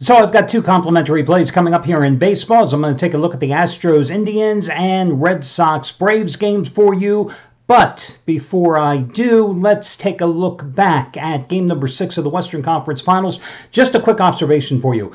So I've got two complimentary plays coming up here in baseball. So I'm going to take a look at the Astros, Indians, and Red Sox, Braves games for you. But before I do, let's take a look back at game number 6 of the Western Conference Finals. Just a quick observation for you.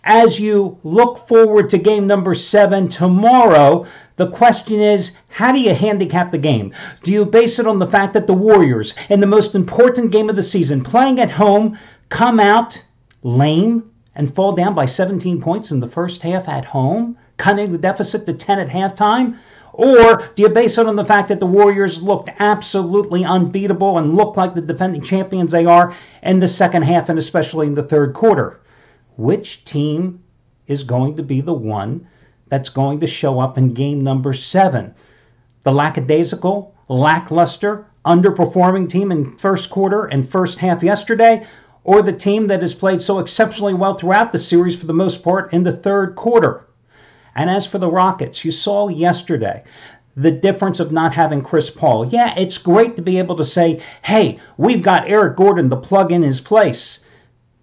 As you look forward to game number 7 tomorrow, the question is, how do you handicap the game? Do you base it on the fact that the Warriors, in the most important game of the season, playing at home, come out lame and fall down by 17 points in the first half at home, cutting the deficit to 10 at halftime? Or do you base it on the fact that the Warriors looked absolutely unbeatable and looked like the defending champions they are in the second half and especially in the third quarter? Which team is going to be the one that's going to show up in game number 7? The lackadaisical, lackluster, underperforming team in first quarter and first half yesterday, or the team that has played so exceptionally well throughout the series for the most part in the third quarter? And as for the Rockets, you saw yesterday the difference of not having Chris Paul. Yeah, it's great to be able to say, hey, we've got Eric Gordon to plug in his place.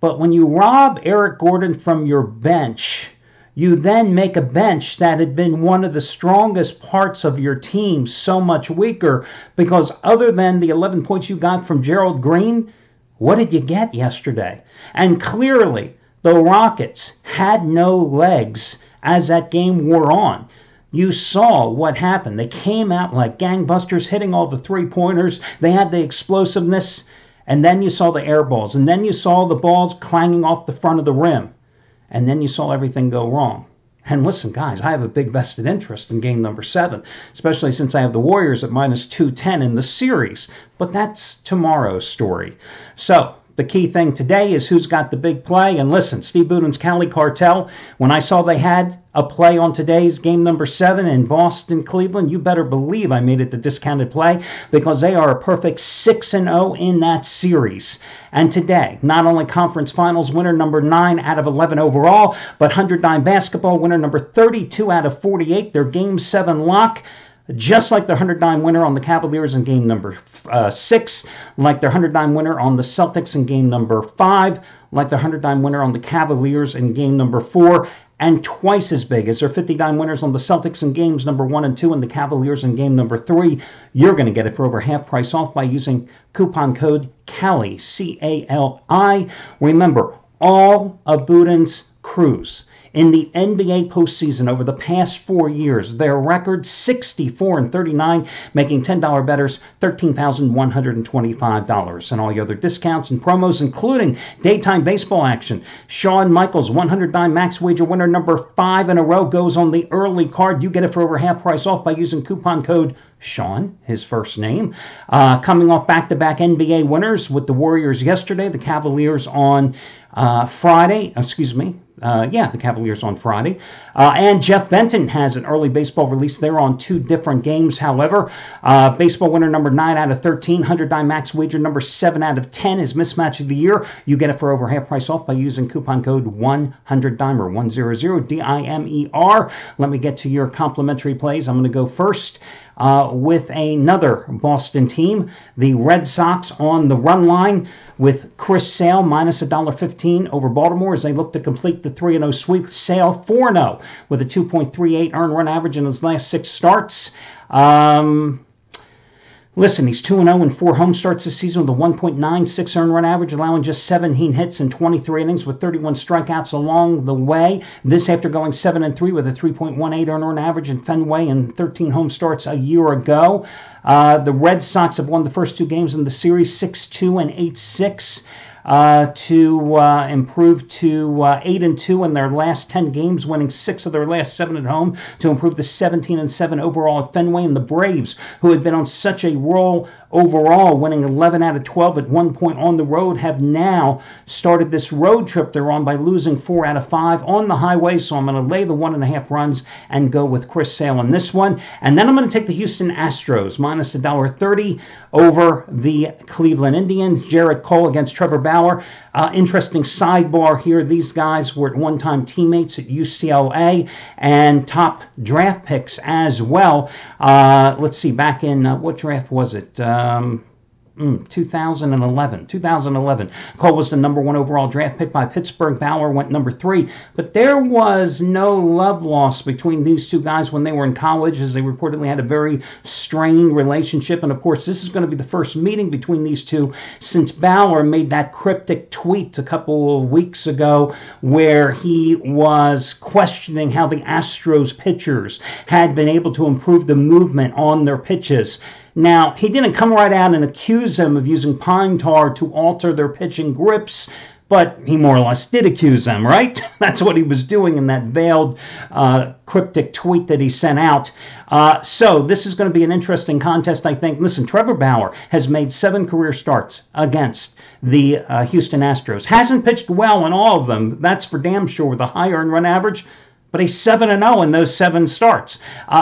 But when you rob Eric Gordon from your bench, you then make a bench that had been one of the strongest parts of your team so much weaker, because other than the 11 points you got from Gerald Green, what did you get yesterday? And clearly, the Rockets had no legs as that game wore on. You saw what happened. They came out like gangbusters, hitting all the three-pointers. They had the explosiveness, and then you saw the air balls, and then you saw the balls clanging off the front of the rim, and then you saw everything go wrong. And listen, guys, I have a big vested interest in game number 7, especially since I have the Warriors at minus 210 in the series. But that's tomorrow's story. So the key thing today is who's got the big play. And listen, Steve Buden's Cali Cartel, when I saw they had a play on today's game number 7 in Boston, Cleveland, you better believe I made it the discounted play, because they are a perfect 6-0 in that series. And today, not only conference finals winner number 9 out of 11 overall, but 109 basketball winner number 32 out of 48, their game 7 lock. Just like their 109 winner on the Cavaliers in game number 6, like their 109 winner on the Celtics in game number 5, like their 109 winner on the Cavaliers in game number 4, and twice as big as their 59 winners on the Celtics in games number 1 and 2 and the Cavaliers in game number 3. You're going to get it for over half price off by using coupon code CALI, C-A-L-I. Remember, all of Buden's crews in the NBA postseason over the past 4 years, their record 64-39, making $10 bettors $13,125. And all your other discounts and promos, including daytime baseball action. Shawn Michaels, 109 max wager winner number 5 in a row, goes on the early card. You get it for over half price off by using coupon code Sean, his first name. Coming off back-to-back NBA winners with the Warriors yesterday, the Cavaliers on Friday. The Cavaliers on Friday. And Jeff Benton has an early baseball release. They're on 2 different games, however. Baseball winner number 9 out of 13, 100-dime max wager number 7 out of 10 is mismatch of the year. You get it for over half price off by using coupon code 100-DIMER, 100, D-I-M-E-R. Let me get to your complimentary plays. I'm going to go first with another Boston team, the Red Sox on the run line with Chris Sale minus $1.15 over Baltimore as they look to complete the 3-0 sweep. Sale 4-0 with a 2.38 earned run average in his last 6 starts. Listen, he's 2-0 in 4 home starts this season with a 1.96 earned run average, allowing just 17 hits in 23 innings with 31 strikeouts along the way. This after going 7-3 with a 3.18 earned run average in Fenway in 13 home starts a year ago. The Red Sox have won the first 2 games in the series, 6-2 and 8-6. To improve to 8-2 in their last 10 games, winning 6 of their last 7 at home to improve to 17-7 overall at Fenway. And the Braves, who had been on such a roll overall, winning 11 out of 12 at one point on the road, have now started this road trip they're on by losing 4 out of 5 on the highway. So I'm going to lay the 1.5 runs and go with Chris Sale on this one. And then I'm going to take the Houston Astros minus $1.30 over the Cleveland Indians. Jarrett Cole against Trevor Bauer. Interesting sidebar here. These guys were at one-time teammates at UCLA and top draft picks as well. Let's see, back in, what draft was it? 2011. Cole was the number 1 overall draft pick by Pittsburgh. Bauer went number 3. But there was no love lost between these two guys when they were in college, as they reportedly had a very strained relationship. And of course, this is going to be the first meeting between these two since Bauer made that cryptic tweet a couple of weeks ago where he was questioning how the Astros pitchers had been able to improve the movement on their pitches. Now, he didn't come right out and accuse them of using pine tar to alter their pitching grips, but he more or less did accuse them, right? That's what he was doing in that veiled, cryptic tweet that he sent out. So this is going to be an interesting contest, I think. Listen, Trevor Bauer has made 7 career starts against the Houston Astros. Hasn't pitched well in all of them, that's for damn sure, with a high earned run average. But he's 7-0 in those 7 starts.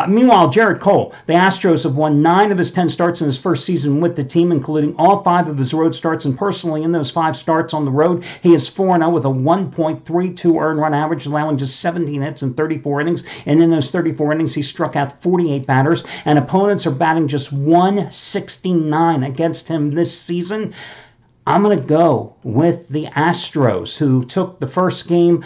Meanwhile, Jared Cole, the Astros have won 9 of his 10 starts in his first season with the team, including all 5 of his road starts. And personally, in those 5 starts on the road, he is 4-0 with a 1.32 earned run average, allowing just 17 hits in 34 innings. And in those 34 innings, he struck out 48 batters. And opponents are batting just 169 against him this season. I'm going to go with the Astros, who took the first game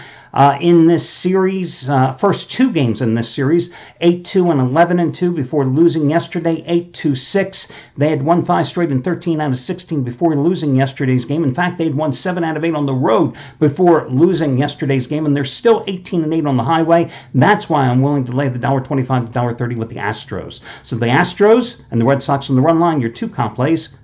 in this series, first 2 games in this series, 8-2 and 11-2 before losing yesterday, 8-6. They had won 5 straight and 13 out of 16 before losing yesterday's game. In fact, they'd won 7 out of 8 on the road before losing yesterday's game, and they're still 18-8 on the highway. That's why I'm willing to lay the $1.25 to $1.30 with the Astros. So the Astros and the Red Sox on the run line, your 2 comp plays